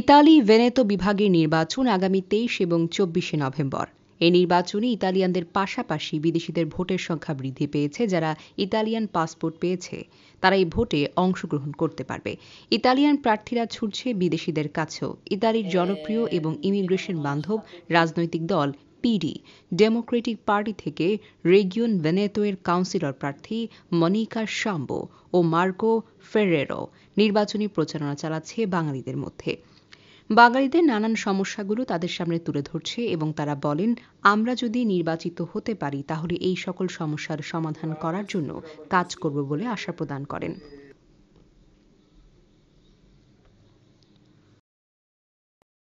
Italy Veneto বিভাগের নির্বাচন আগামী ২৩ এবং ২৪ নভেম্বর। এই নির্বাচনে ইতালিয়ানদের পাশাপাশি বিদেশিদের ভোটের সংখ্যা বৃদ্ধি পেয়েছে। যারা ইতালিয়ান পাসপোর্ট পেয়েছে তারা এই ভোটে অংশগ্রহণ করতে পারবে। ইতালিয়ান প্রার্থীরা ছুটছে বিদেশিদের কাছেও। ইতালির জনপ্রিয় এবং ইমিগ্রেশন বান্ধব রাজনৈতিক দল পিডি ডেমোক্রেটিক পার্টি থেকে রেগিয়ন ভেনেতো-এর কাউন্সিলর প্রার্থী মনিকা শাম্বো ও মার্কো ফেরেরো নির্বাচনী প্রচারণা চালাচ্ছে বাঙালিদের মধ্যে। বাঙালিদের নানান সমস্যাগুলো তাদের সামনে তুলে ধরছে এবং তারা বলেন, আমরা যদি নির্বাচিত হতে পারি তাহলে এই সকল সমস্যার সমাধান করার জন্য কাজ করব বলে আশা প্রদান করেন।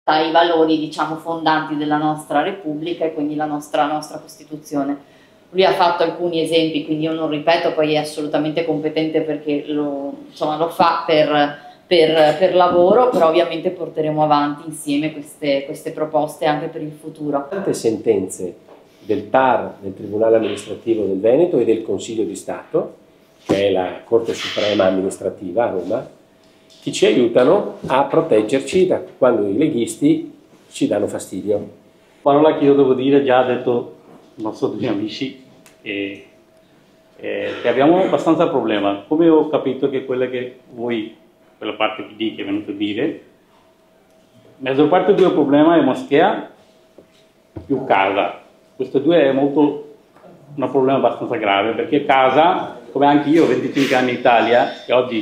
I valori diciamo fondanti della nostra Repubblica e quindi la nostra Costituzione. Lui ha fatto alcuni esempi, quindi io non ripeto, poi è assolutamente competente perché lo fa per lavoro, però ovviamente porteremo avanti insieme queste proposte anche per il futuro. Tante sentenze del TAR, del Tribunale Amministrativo del Veneto e del Consiglio di Stato, che è la Corte Suprema Amministrativa a Roma, che ci aiutano a proteggerci da quando i leghisti ci danno fastidio. Parola che io devo dire, già ha detto i nostri due amici, che abbiamo abbastanza problema. Come ho capito che quella parte PD che è venuto a dire, la maggior parte del problema è Moschea più casa. Questo due è un problema abbastanza grave, perché casa, come anche io ho 25 anni in Italia, che oggi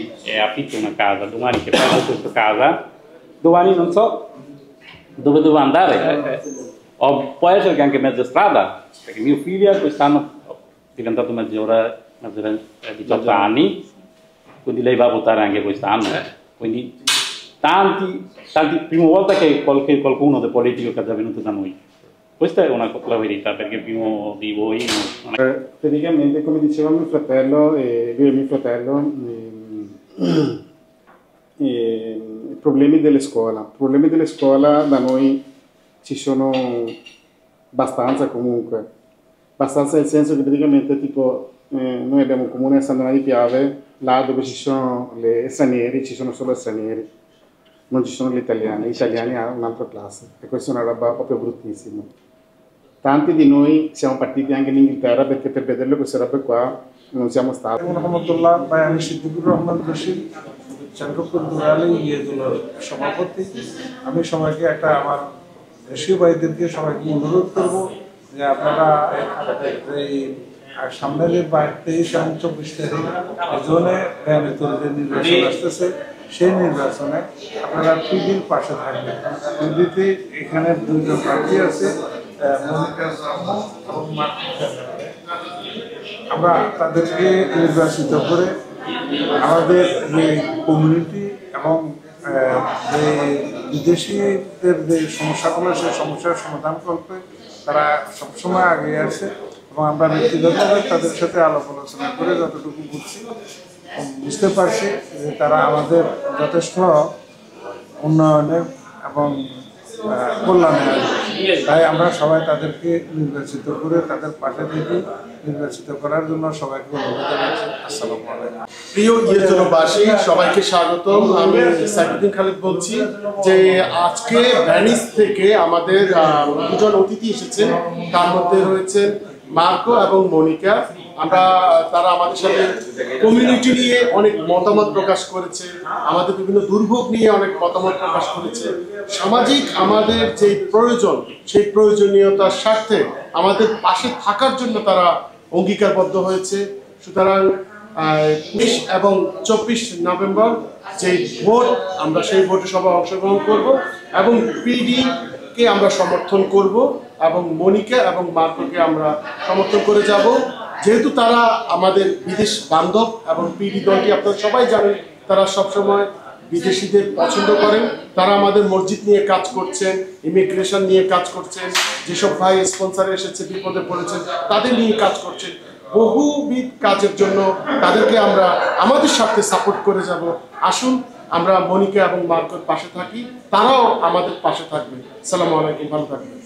affitto una casa, domani che prendo questa casa, domani non so dove devo andare. Può essere che anche mezza strada, perché mio figlio quest'anno è diventato maggiore 18 anni, quindi lei va a votare anche quest'anno. Quindi tanti, prima volta che qualcuno del politico che è già venuto da noi. Questa è la verità, perché prima di voi non è... Praticamente, come diceva mio fratello, lui e mio fratello, i problemi delle scuole. Problemi delle scuole da noi ci sono abbastanza comunque. Abbastanza nel senso che praticamente tipo noi abbiamo un comune a San Donà di Piave, là dove ci sono gli stranieri, ci sono solo stranieri, non ci sono gli italiani hanno un'altra classe e questa è una roba proprio bruttissima. Tanti di noi siamo partiti anche in Inghilterra perché per vederle queste robe qua non siamo stati. আমি সবাইকে আমার দেশীয় ভাইদেরকে সবাইকে অনুরোধ করব যে আপনারা এই সামনের 22 এবং 24 তারিখ জোনে ভেনেতোর নির্বাচন আসতেছে, সেই নির্বাচনে আপনারা পিডির পাশে থাকবেন। পিডিতে এখানে দুইজন প্রার্থী আছে, মনিকা শাম্বো এবং মার্কো ফেরেরো। আমরা তাদেরকে নির্বাচিত করে আমাদের যে কমিউনিটি এবং যে বিদেশিদের যে সমস্যাগুলো সেই সমস্যার সমাধান করতে তারা সবসময় আগে আছে এবং আমরা ব্যক্তিগতভাবে তাদের সাথে আলাপ আলোচনা করে যতটুকু বুঝতে পারছি যে তারা আমাদের যথেষ্ট উন্নয়নের এবং কল্যাণে আসবে। তাই আমরা সবাই তাদেরকে নির্বাচিত করে তাদের পাশে থেকে নির্বাচিত করার জন্য সবাইকে অনুরোধ জানাচ্ছি। আসসালামু আলাইকুম। প্রিয় ইয়েজনবাসী, সবাইকে স্বাগতম। আমি সাইফুদ্দিন খালিদ বলছি যে আজকে ভেনিস থেকে আমাদের দুজন অতিথি এসেছেন, তার মধ্যে রয়েছেন মার্কো এবং মনিকা। তারা আমাদের সাথে কমিউনিটি নিয়ে অনেক মতামত প্রকাশ করেছে, আমাদের বিভিন্ন দুর্ভোগ নিয়ে অনেক মতামত প্রকাশ করেছে। সামাজিক আমাদের যে প্রয়োজন, সেই প্রয়োজনীয়তার স্বার্থে আমাদের পাশে থাকার জন্য তারা অঙ্গীকারবদ্ধ হয়েছে। সুতরাং 20 এবং 24 নভেম্বর যে ভোট, আমরা সেই ভোটে সবাই অংশগ্রহণ করব এবং পিডিকে আমরা সমর্থন করব এবং মনিকা এবং মার্কোকে আমরা সমর্থন করে যাব, যেহেতু তারা আমাদের বিদেশ বান্ধব এবং পিডি দলটি আপনারা সবাই জানেন তারা সবসময় বিদেশিদের পছন্দ করেন। তারা আমাদের মসজিদ নিয়ে কাজ করছেন, ইমিগ্রেশন নিয়ে কাজ করছেন, যেসব ভাই স্পন্সরে এসেছে বিপদে পড়েছেন তাদের নিয়ে কাজ করছেন। বহুবিধ কাজের জন্য তাদেরকে আমরা আমাদের সাথে সাপোর্ট করে যাব। আসুন আমরা মনিকা এবং মার্কোর পাশে থাকি, তারাও আমাদের পাশে থাকবে। আসসালামু আলাইকুম, ভালো থাকবেন।